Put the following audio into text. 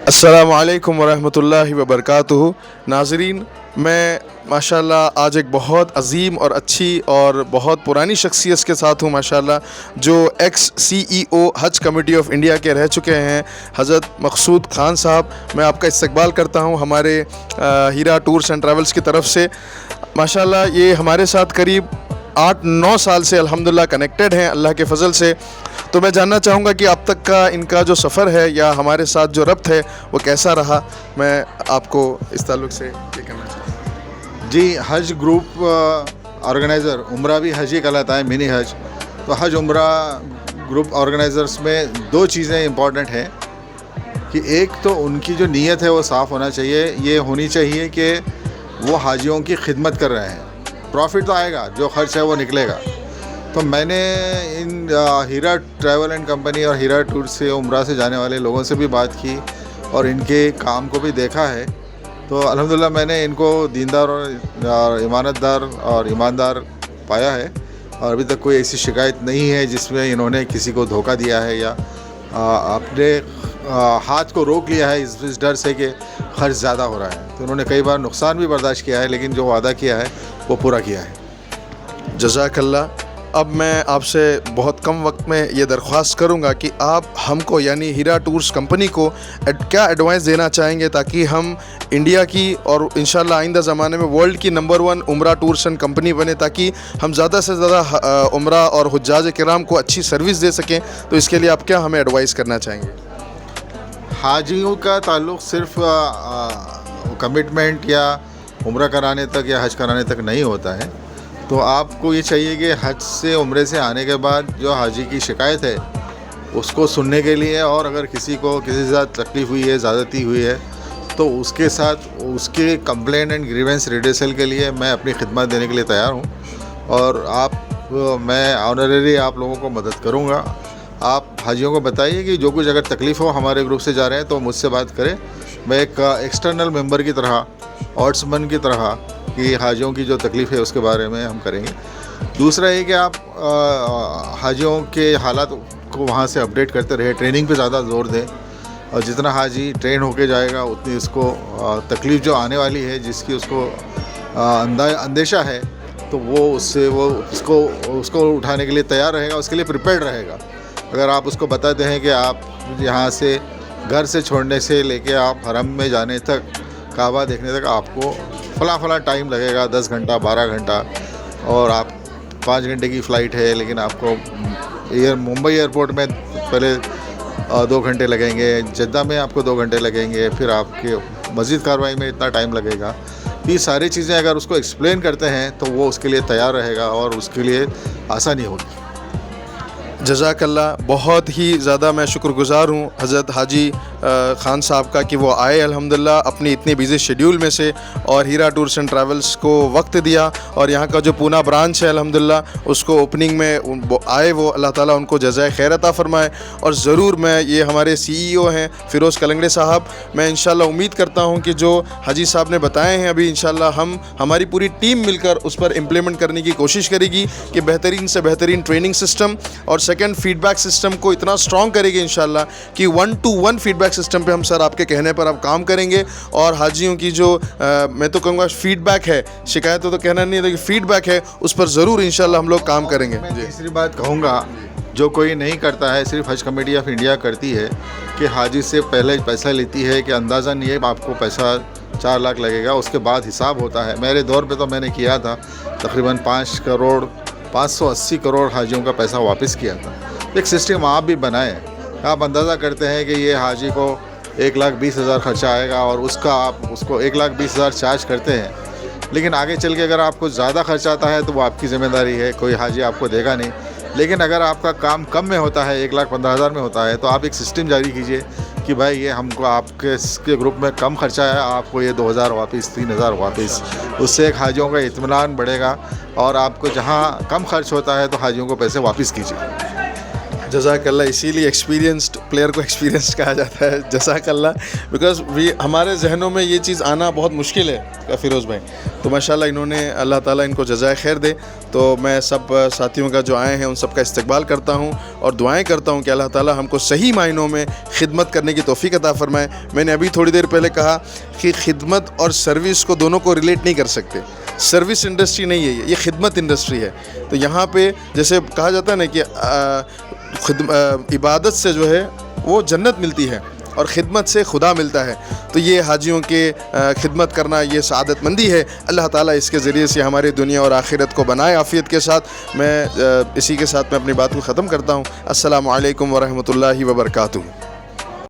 السلام علیکم ورحمۃ اللہ وبرکاتہ. ناظرین، میں ماشاءاللہ آج ایک بہت عظیم اور اچھی اور بہت پرانی شخصیت کے ساتھ ہوں ماشاءاللہ، جو ex C E O Hajj Committee of India کے رہ چکے ہیں، حضرت مقصود خان صاحب. میں آپ کا استقبال کرتا ہوں ہمارے ہیرا ٹورس اینڈ ٹریولز کی طرف سے. ماشاءاللہ یہ ہمارے ساتھ قریب 8-9 سال سے الحمدللہ کنیکٹڈ ہیں اللہ کے فضل سے. تو میں جاننا چاہوں گا کہ اب تک کا ان کا جو سفر ہے یا ہمارے ساتھ جو ربط ہے وہ کیسا رہا. میں آپ کو اس تعلق سے یہ کہنا چاہتا ہوں. جی، حج گروپ آرگنائزر، عمرہ بھی حج ہی کہلاتا ہے، منی حج. تو حج عمرہ گروپ آرگنائزرس میں 2 چیزیں امپورٹنٹ ہیں کہ ایک تو ان کی جو نیت ہے وہ صاف ہونا چاہیے. یہ ہونی چاہیے کہ وہ حاجیوں کی خدمت کر رہے ہیں. پروفٹ تو آئے گا، جو خرچ ہے وہ نکلے گا. تو میں نے ان ہیرا ٹریول اینڈ کمپنی اور ہیرا ٹور سے عمرہ سے جانے والے لوگوں سے بھی بات کی اور ان کے کام کو بھی دیکھا ہے. تو الحمدللہ میں نے ان کو دیندار اور امانت دار اور ایماندار پایا ہے، اور ابھی تک کوئی ایسی شکایت نہیں ہے جس میں انہوں نے کسی کو دھوکہ دیا ہے یا اپنے ہاتھ کو روک لیا ہے اس ڈر سے کہ خرچ زیادہ ہو رہا ہے. تو انہوں نے کئی بار نقصان بھی برداشت کیا ہے، لیکن جو وعدہ کیا ہے وہ پورا کیا ہے. جزاک اللہ. اب میں آپ سے بہت کم وقت میں یہ درخواست کروں گا کہ آپ ہم کو یعنی ہیرا ٹورس کمپنی کو کیا ایڈوائس دینا چاہیں گے تاکہ ہم انڈیا کی اور انشاءاللہ آئندہ زمانے میں ورلڈ کی نمبر 1 عمرہ ٹورس اینڈ کمپنی بنے، تاکہ ہم زیادہ سے زیادہ عمرہ اور حجاج کرام کو اچھی سروس دے سکیں. تو اس کے لیے آپ کیا ہمیں ایڈوائس کرنا چاہیں گے؟ حاجیوں کا تعلق صرف کمٹمنٹ یا عمرہ کرانے تک یا حج کرانے تک نہیں ہوتا ہے. تو آپ کو یہ چاہیے کہ حج سے عمرے سے آنے کے بعد جو حاجی کی شکایت ہے اس کو سننے کے لیے، اور اگر کسی کو کسی سے زیادہ تکلیف ہوئی ہے، زیادتی ہوئی ہے، تو اس کے ساتھ اس کے کمپلین اینڈ گریونس ریڈیسل کے لیے میں اپنی خدمات دینے کے لیے تیار ہوں. اور میں آنرری آپ لوگوں کو مدد کروں گا. آپ حاجیوں کو بتائیے کہ جو کچھ اگر تکلیف ہو ہمارے گروپ سے جا رہے ہیں تو مجھ سے بات کریں. میں ایک ایکسٹرنل ممبر کی طرح، آٹسمن کی طرح کہ حاجیوں کی جو تکلیف ہے اس کے بارے میں ہم کریں گے. دوسرا یہ کہ آپ حاجیوں کے حالات کو وہاں سے اپڈیٹ کرتے رہے، ٹریننگ پہ زیادہ زور دیں، اور جتنا حاجی ٹرین ہو کے جائے گا اتنی اس کو تکلیف جو آنے والی ہے جس کی اس کو اندیشہ ہے تو وہ اس کو اٹھانے کے لیے تیار رہے گا، اس کے لیے پریپیئرڈ رہے گا. اگر آپ اس کو بتاتے ہیں کہ آپ یہاں سے گھر سے چھوڑنے سے لے کے آپ حرم میں جانے تک، کعبہ دیکھنے تک آپ کو فلاں ٹائم لگے گا، 10 گھنٹہ 12 گھنٹہ، اور آپ 5 گھنٹے کی فلائٹ ہے لیکن آپ کو ممبئی ایئرپورٹ میں پہلے 2 گھنٹے لگیں گے، جدہ میں آپ کو 2 گھنٹے لگیں گے، پھر آپ کے مزید کارروائی میں اتنا ٹائم لگے گا. یہ ساری چیزیں اگر اس کو ایکسپلین کرتے ہیں تو وہ اس کے لیے تیار رہے گا اور اس کے لیے آسانی ہوگی. جزاک اللہ. بہت ہی زیادہ میں شکر گزار ہوں حضرت حاجی خان صاحب کا کہ وہ آئے الحمدللہ اپنی اتنی بزی شیڈیول میں سے اور ہیرا ٹورس اینڈ ٹریولز کو وقت دیا، اور یہاں کا جو پونا برانچ ہے الحمدللہ اس کو اوپننگ میں آئے. وہ اللہ تعالیٰ ان کو جزائے خیر عطا فرمائے. اور ضرور میں یہ ہمارے سی ای او ہیں فیروز کلنگڑے صاحب، میں انشاءاللہ امید کرتا ہوں کہ جو حاجی صاحب نے بتائے ہیں ابھی انشاءاللہ ہماری پوری ٹیم مل کر اس پر امپلیمنٹ کرنے کی کوشش کرے گی کہ بہترین سے بہترین ٹریننگ سسٹم اور سیکنڈ فیڈ بیک سسٹم کو اتنا اسٹرانگ کرے گے انشاءاللہ کہ 1-to-1 فیڈ بیک سسٹم پہ ہم سر آپ کے کہنے پر اب کام کریں گے. اور حاجیوں کی جو میں تو کہوں گا فیڈ بیک ہے، شکایت تو کہنا نہیں ہے لیکن فیڈ بیک ہے، اس پر ضرور انشاءاللہ ہم لوگ کام کریں گے. میں تیسری بات کہوں گا، جو کوئی نہیں کرتا ہے، صرف حج کمیٹی آف انڈیا کرتی ہے کہ حاجی سے پہلے پیسہ لیتی ہے کہ اندازاً یہ آپ کو پیسہ 4 لاکھ لگے گا، اس کے بعد حساب ہوتا ہے. میرے دور پہ تو میں نے کیا تھا تقریباً 580 کروڑ حاجیوں کا پیسہ واپس کیا تھا. ایک سسٹم آپ بھی بنائیں. آپ اندازہ کرتے ہیں کہ یہ حاجی کو 1,20,000 خرچہ آئے گا اور اس کا آپ اس کو 1,20,000 چارج کرتے ہیں، لیکن آگے چل کے اگر آپ کو زیادہ خرچہ آتا ہے تو وہ آپ کی ذمہ داری ہے، کوئی حاجی آپ کو دے گا نہیں. لیکن اگر آپ کا کام کم میں ہوتا ہے، 1,15,000 میں ہوتا ہے، تو آپ ایک سسٹم جاری کیجئے کہ بھائی یہ ہم کو آپ کے گروپ میں کم خرچہ ہے، آپ کو یہ 2,000 واپس، 3,000 واپس. اس سے ایک حاجیوں کا اطمینان بڑھے گا، اور آپ کو جہاں کم خرچ ہوتا ہے تو حاجیوں کو پیسے واپس کیجیے. جزاک اللہ. اسی لیے ایکسپیرینسڈ پلیئر کو ایکسپیرینسڈ کہا جاتا ہے. جزاک اللہ. بیکاز ہمارے ذہنوں میں یہ چیز آنا بہت مشکل ہے فیروز بھائی. تو ماشاءاللہ انہوں نے, اللہ تعالیٰ ان کو جزائے خیر دے. تو میں سب ساتھیوں کا جو آئے ہیں ان سب کا استقبال کرتا ہوں اور دعائیں کرتا ہوں کہ اللہ تعالیٰ ہم کو صحیح معنوں میں خدمت کرنے کی توفیق عطا فرمائے. میں نے ابھی تھوڑی دیر پہلے کہا کہ خدمت اور سروس کو دونوں کو ریلیٹ نہیں کر سکتے. سروس انڈسٹری نہیں ہے یہ خدمت انڈسٹری ہے. تو یہاں پہ جیسے کہا جاتا ہے نا کہ عبادت سے جو ہے وہ جنت ملتی ہے اور خدمت سے خدا ملتا ہے. تو یہ حاجیوں کے خدمت کرنا یہ سعادت مندی ہے. اللہ تعالیٰ اس کے ذریعے سے ہماری دنیا اور آخرت کو بنائے عافیت کے ساتھ. میں اسی کے ساتھ میں اپنی بات کو ختم کرتا ہوں. السلام علیکم ورحمۃ اللہ وبرکاتہ.